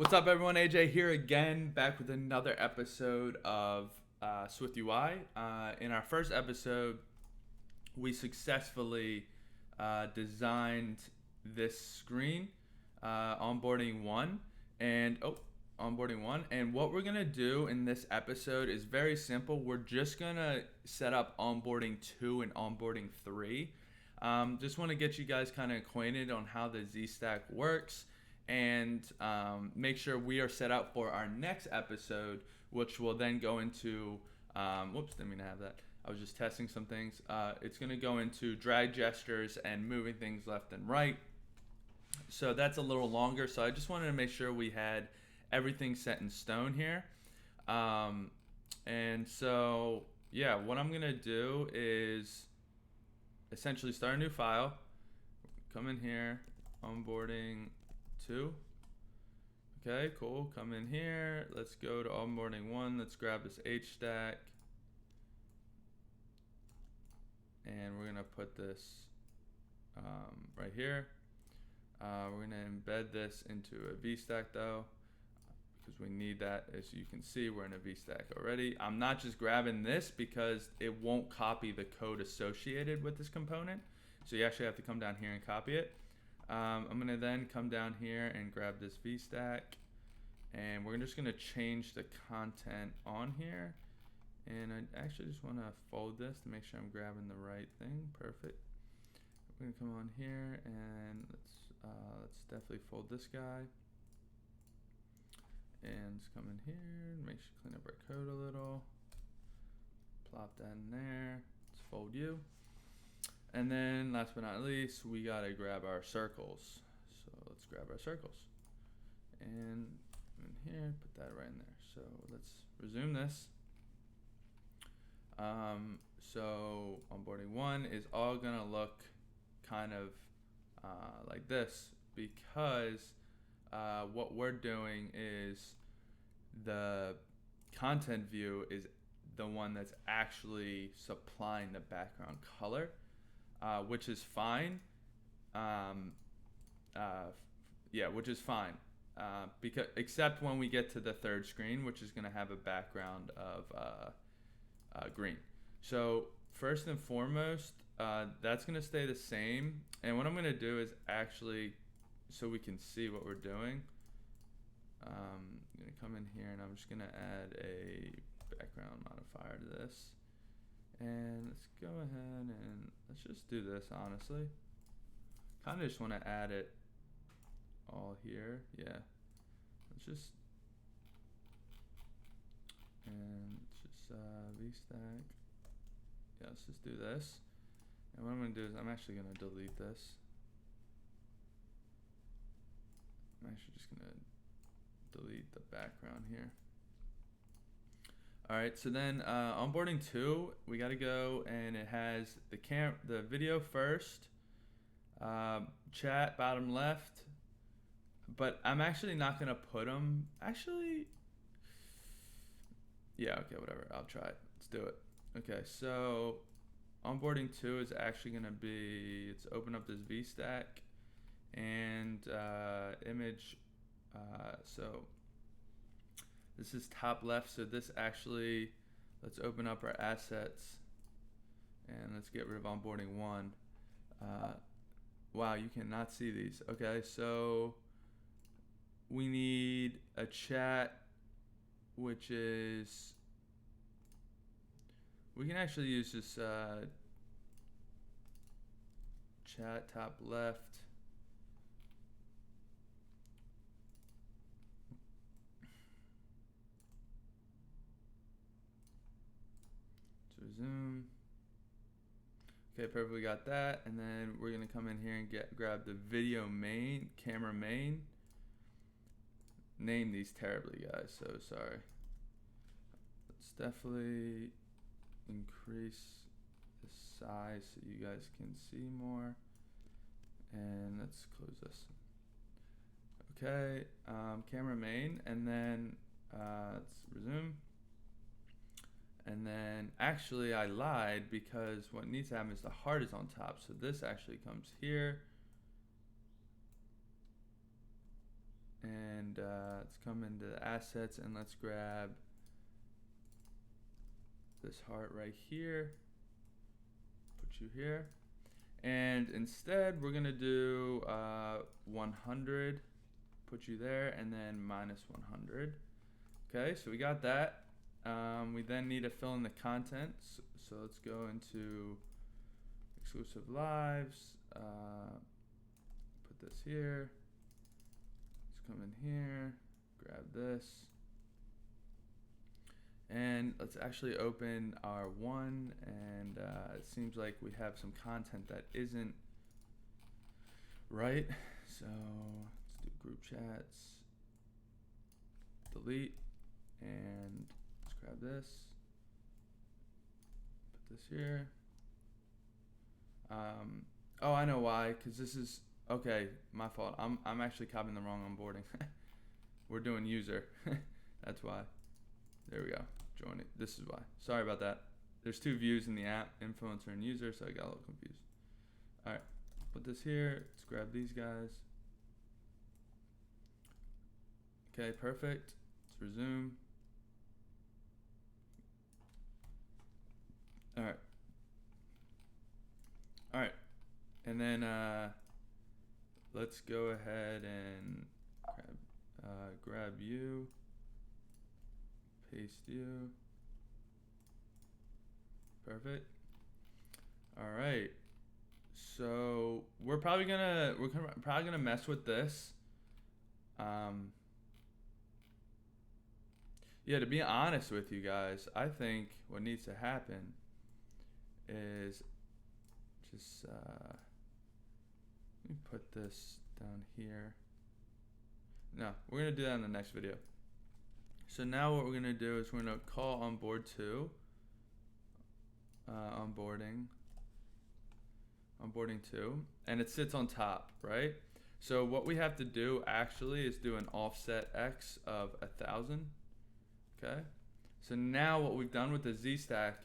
What's up, everyone? AJ here again, back with another episode of SwiftUI. In our first episode, we successfully designed this screen, onboarding one, and onboarding one. And what we're gonna do in this episode is very simple. We're just gonna set up onboarding 2 and onboarding 3. Just want to get you guys kind of acquainted on how the Z Stack works, and make sure we are set up for our next episode, which will then go into, whoops, didn't mean to have that. I was just testing some things. It's going to go into drag gestures and moving things left and right. So that's a little longer. So I just wanted to make sure we had everything set in stone here. And so, yeah, what I'm going to do is essentially start a new file. Come in here, onboarding 2. Okay, cool. Come in here. Let's go to onboarding 1. Let's grab this H stack. And we're going to put this right here. We're going to embed this into a V stack though, because we need that. As you can see, we're in a V stack already. I'm not just grabbing this because it won't copy the code associated with this component. So you actually have to come down here and copy it. I'm gonna then come down here and grab this V stack, and we're just gonna change the content on here. And I actually just want to fold this to make sure I'm grabbing the right thing. Perfect. We're gonna come on here and let's definitely fold this guy. And let's come in here and make sure clean up our code a little. Plop that in there. Let's fold you. And then last but not least, we gotta grab our circles. So let's grab our circles. And in here, put that right in there. So let's resume this. So onboarding 1 is all gonna look kind of like this, because what we're doing is the content view is the one that's actually supplying the background color, which is fine. Which is fine. Because except when we get to the third screen, which is going to have a background of green. So first and foremost, that's going to stay the same. And what I'm going to do is actually, so we can see what we're doing, I'm going to come in here and I'm just going to add a background modifier to this. And let's go ahead and let's just do this, honestly. Kind of just want to add it all here. Yeah. Let's just, and let's just VStack. Yeah, let's just do this. And what I'm going to do is I'm actually going to delete this. I'm actually just going to delete the background here. All right, so then onboarding 2, we got to go, and it has the video first, chat bottom left, but I'm actually not gonna put them. Actually, yeah, okay, whatever. I'll try it. Let's do it. Okay, so onboarding 2 is actually gonna be, let's open up this VStack and image. So this is top left, so this actually, let's open up our assets and let's get rid of onboarding 1. Wow, you cannot see these. Okay, so we need a chat, which is, we can actually use this chat top left. Zoom. Okay, perfect. We got that, and then we're gonna come in here and grab the video main, camera main. Name these terribly, guys. So sorry. Let's definitely increase the size so you guys can see more. And let's close this. Okay, camera main, and then let's resume. And then actually I lied, because what needs to happen is the heart is on top. So this actually comes here. And let's come into the assets and let's grab this heart right here, put you here. And instead we're gonna do 100, put you there, and then minus 100. Okay, so we got that. We then need to fill in the content. So let's go into exclusive lives, put this here, let's come in here, grab this, and let's actually open our one, and it seems like we have some content that isn't right, so let's do group chats, delete, and let's grab this, put this here. Oh, I know why, because this is, okay, my fault. I'm actually copying the wrong onboarding. We're doing user. That's why. There we go. Join it. This is why. Sorry about that. There's two views in the app, influencer and user, so I got a little confused. All right, put this here. Let's grab these guys. Okay, perfect. Let's resume. All right. All right, and then let's go ahead and grab you, paste you. Perfect. All right. So we're probably gonna mess with this. Yeah, to be honest with you guys, I think what needs to happen is just let me put this down here. No, we're gonna do that in the next video. So now what we're gonna do is we're gonna call onboard to onboarding 2, and it sits on top, right? So what we have to do actually is do an offset X of 1,000. Okay. So now what we've done with the Z stack,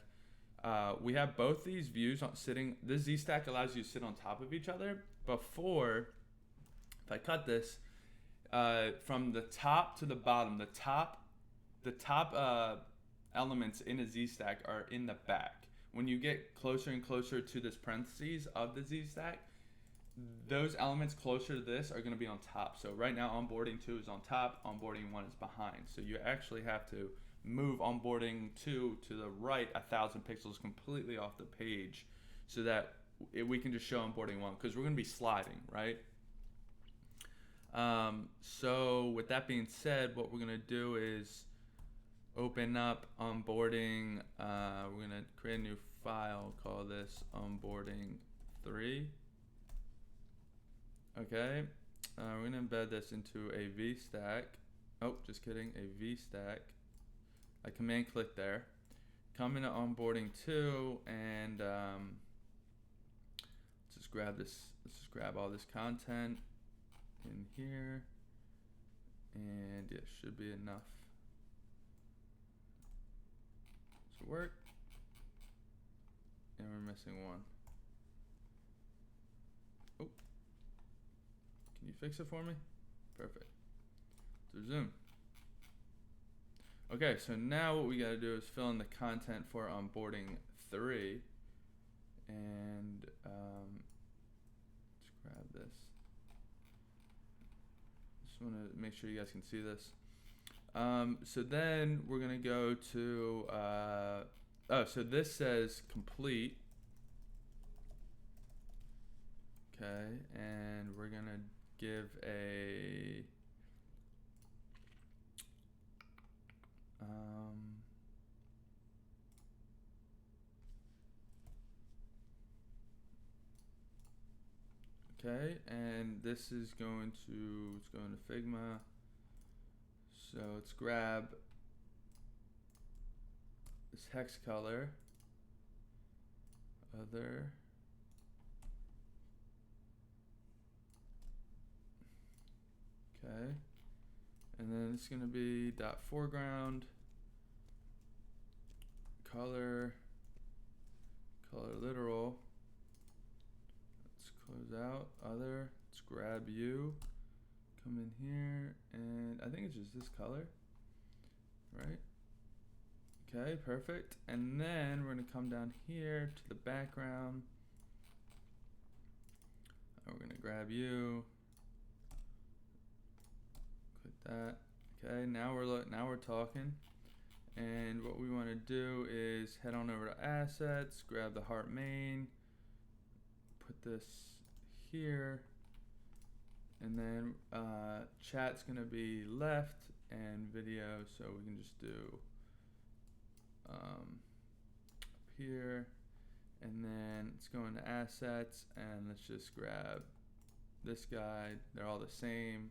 we have both these views sitting. This Z stack allows you to sit on top of each other. Before, if I cut this from the top to the bottom, the top elements in a Z stack are in the back. When you get closer and closer to this parentheses of the Z stack, those elements closer to this are going to be on top. So right now, onboarding 2 is on top, onboarding 1 is behind. So you actually have to move onboarding 2 to the right 1,000 pixels completely off the page, so that we can just show onboarding 1, because we're going to be sliding, right? So with that being said, what we're going to do is open up onboarding. We're going to create a new file, call this onboarding 3. Okay, we're going to embed this into a VStack. Oh, just kidding, a VStack. I command click there. Come into onboarding 2, and let's just grab this. Let's just grab all this content in here, and yeah, should be enough to work. And we're missing one. Oh, can you fix it for me? Perfect. Let's resume. Okay, so now what we got to do is fill in the content for onboarding 3, and let's grab this. Just want to make sure you guys can see this. So then we're gonna go to so this says complete. Okay, and we're gonna give a okay, and this is going to, it's going to Figma. So let's grab this hex color, other, okay, and then it's going to be dot foreground, color literal. Let's close out other. Let's grab you, come in here, and I think it's just this color, right? Okay, perfect. And then we're gonna come down here to the background. And we're gonna grab you. Click that. Okay, now we're talking. And what we want to do is head on over to assets, grab the heart main, put this here, and then chat's gonna be left and video, so we can just do up here, and then let's go into assets, and let's just grab this guy. They're all the same.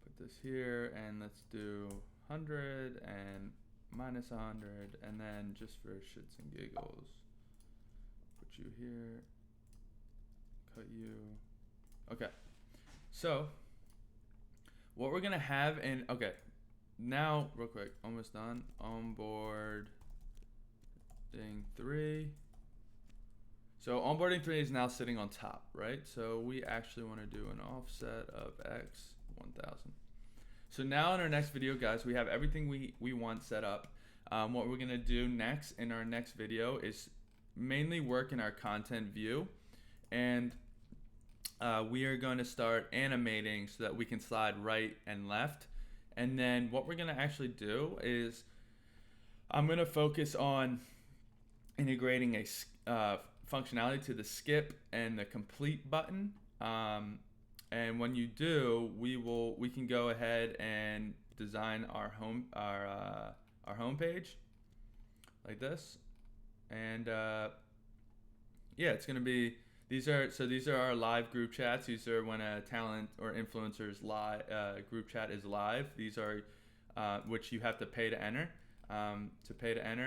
Put this here, and let's do 100 and minus 100, and then just for shits and giggles, put you here, cut you. Okay, so what we're gonna have, and okay, now real quick, almost done. Onboarding 3. So onboarding 3 is now sitting on top, right? So we actually want to do an offset of x 1000. So now in our next video, guys, we have everything we want set up. What we're gonna do next in our next video is mainly work in our content view, and we are going to start animating so that we can slide right and left. And then what we're gonna actually do is I'm gonna focus on integrating a functionality to the skip and the complete button. And when you do, we can go ahead and design our home page like this, and yeah, it's gonna be these are our live group chats. These are when a talent or influencer's live group chat is live. These are which you have to pay to enter.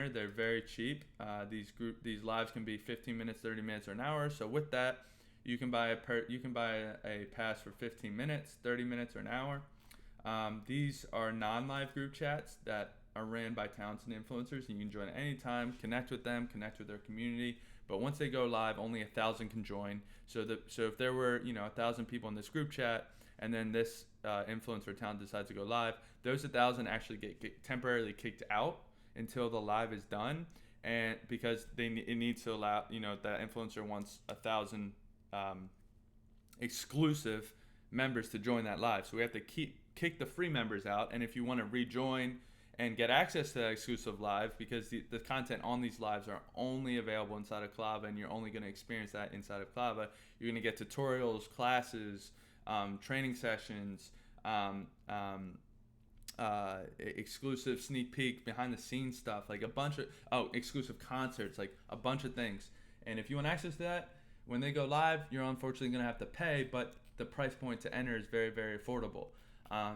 They're very cheap. These lives can be 15 minutes, 30 minutes, or an hour. So with that, you can buy a pass for 15 minutes, 30 minutes, or an hour. These are non-live group chats that are ran by talents and influencers, and you can join at any time, connect with them, connect with their community. But once they go live, only 1,000 can join. So if there were 1,000 people in this group chat, and then this influencer talent decides to go live, those 1,000 actually get temporarily kicked out until the live is done, and because it needs to allow that influencer wants 1,000 exclusive members to join that live. So we have to kick the free members out, and if you want to rejoin and get access to that exclusive live, because the content on these lives are only available inside of Clava, and you're only going to experience that inside of Clava. You're going to get tutorials, classes, training sessions, exclusive sneak peek, behind the scenes stuff, like a bunch of exclusive concerts, like a bunch of things. And if you want access to that, when they go live, you're unfortunately going to have to pay, but the price point to enter is very, very affordable.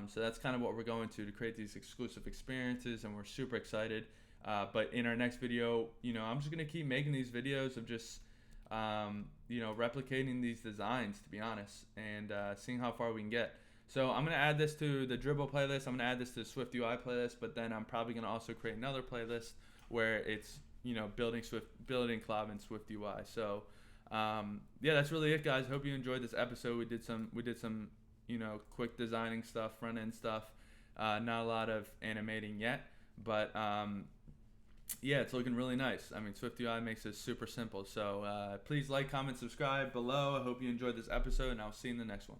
So that's kind of what we're going to create these exclusive experiences, and we're super excited. But in our next video, I'm just going to keep making these videos of just, replicating these designs, to be honest, and seeing how far we can get. So I'm going to add this to the Dribbble playlist. I'm going to add this to the SwiftUI playlist, but then I'm probably going to also create another playlist where it's, building Clava and SwiftUI. So yeah, that's really it, guys. Hope you enjoyed this episode. We did some quick designing stuff, front end stuff, not a lot of animating yet, but yeah, it's looking really nice. I mean, SwiftUI makes it super simple. So please like, comment, subscribe below. I hope you enjoyed this episode, and I'll see you in the next one.